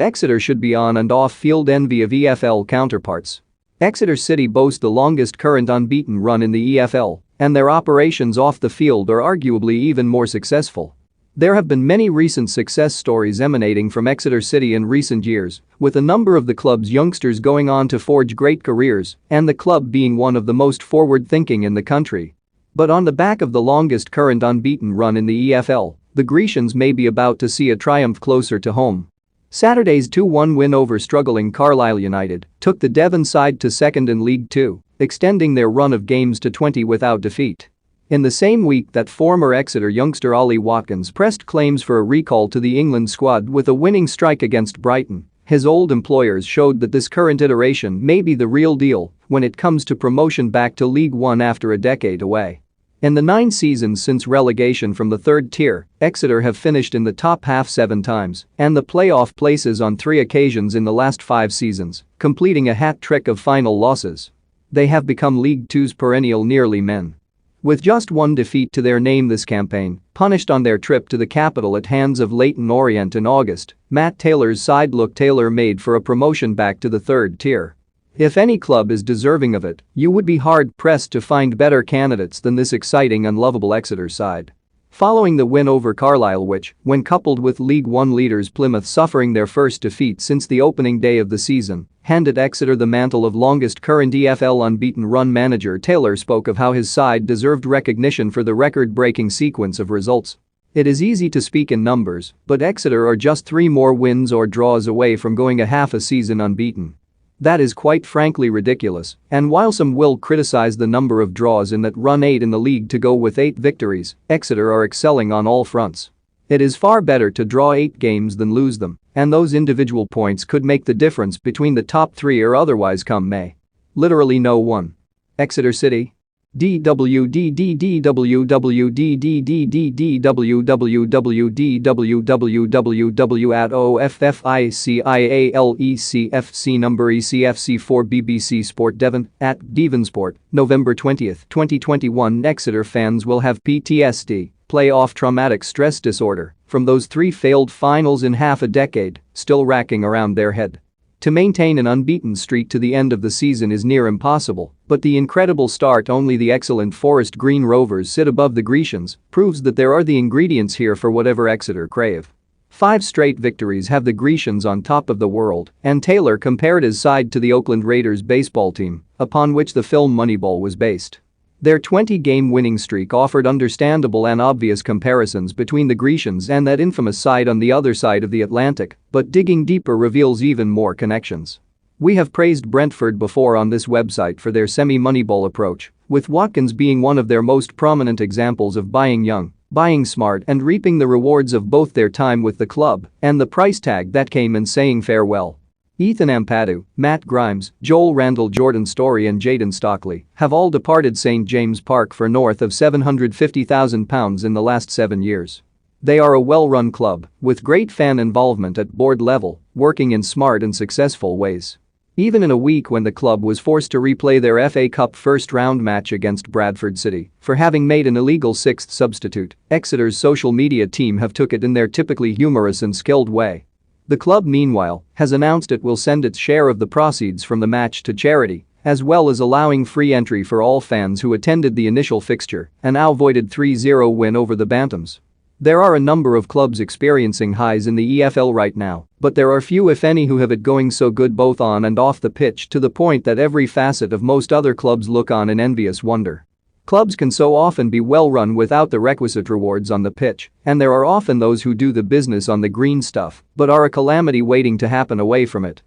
Exeter should be on and off-field envy of EFL counterparts. Exeter City boast the longest current unbeaten run in the EFL, and their operations off the field are arguably even more successful. There have been many recent success stories emanating from Exeter City in recent years, with a number of the club's youngsters going on to forge great careers, and the club being one of the most forward-thinking in the country. But on the back of the longest current unbeaten run in the EFL, the Grecians may be about to see a triumph closer to home. Saturday's 2-1 win over struggling Carlisle United took the Devon side to second in League Two, extending their run of games to 20 without defeat. In the same week that former Exeter youngster Ollie Watkins pressed claims for a recall to the England squad with a winning strike against Brighton, his old employers showed that this current iteration may be the real deal when it comes to promotion back to League One after a decade away. In the 9 seasons since relegation from the third tier, Exeter have finished in the top half 7 times and the playoff places on 3 occasions in the last 5 seasons, completing a hat-trick of final losses. They have become League Two's perennial nearly men. With just 1 defeat to their name this campaign, punished on their trip to the capital at hands of Leyton Orient in August, Matt Taylor's side look tailor-made for a promotion back to the third tier. If any club is deserving of it, you would be hard-pressed to find better candidates than this exciting and lovable Exeter side. Following the win over Carlisle which, when coupled with League One leaders Plymouth suffering their first defeat since the opening day of the season, handed Exeter the mantle of longest current EFL unbeaten run, manager Taylor spoke of how his side deserved recognition for the record-breaking sequence of results. It is easy to speak in numbers, but Exeter are just 3 more wins or draws away from going a half a season unbeaten. That is quite frankly ridiculous, and while some will criticize the number of draws in that run 8 in the league to go with 8 victories, Exeter are excelling on all fronts. It is far better to draw 8 games than lose them, and those individual points could make the difference between the top 3 or otherwise come May. Literally no one. Exeter City? www.officialecfc number ECFC4 BBC Sport Devon at Devonsport, November 20, 2021. Exeter fans will have PTSD, playoff traumatic stress disorder, from those 3 failed finals in half a decade, still racking around their head. To maintain an unbeaten streak to the end of the season is near impossible, but the incredible start only the excellent Forest Green Rovers sit above the Grecians proves that there are the ingredients here for whatever Exeter crave. 5 straight victories have the Grecians on top of the world, and Taylor compared his side to the Oakland Raiders baseball team, upon which the film Moneyball was based. Their 20-game winning streak offered understandable and obvious comparisons between the Grecians and that infamous side on the other side of the Atlantic, but digging deeper reveals even more connections. We have praised Brentford before on this website for their semi-Moneyball approach, with Watkins being one of their most prominent examples of buying young, buying smart and reaping the rewards of both their time with the club and the price tag that came in saying farewell. Ethan Ampadu, Matt Grimes, Joel Randall, Jordan Story and Jayden Stockley have all departed St James Park for north of £750,000 in the last 7 years. They are a well-run club, with great fan involvement at board level, working in smart and successful ways. Even in a week when the club was forced to replay their FA Cup first-round match against Bradford City for having made an illegal 6th substitute, Exeter's social media team have took it in their typically humorous and skilled way. The club, meanwhile, has announced it will send its share of the proceeds from the match to charity, as well as allowing free entry for all fans who attended the initial fixture, an now-voided 3-0 win over the Bantams. There are a number of clubs experiencing highs in the EFL right now, but there are few if any who have it going so good both on and off the pitch to the point that every facet of most other clubs look on in envious wonder. Clubs can so often be well run without the requisite rewards on the pitch, and there are often those who do the business on the green stuff but are a calamity waiting to happen away from it.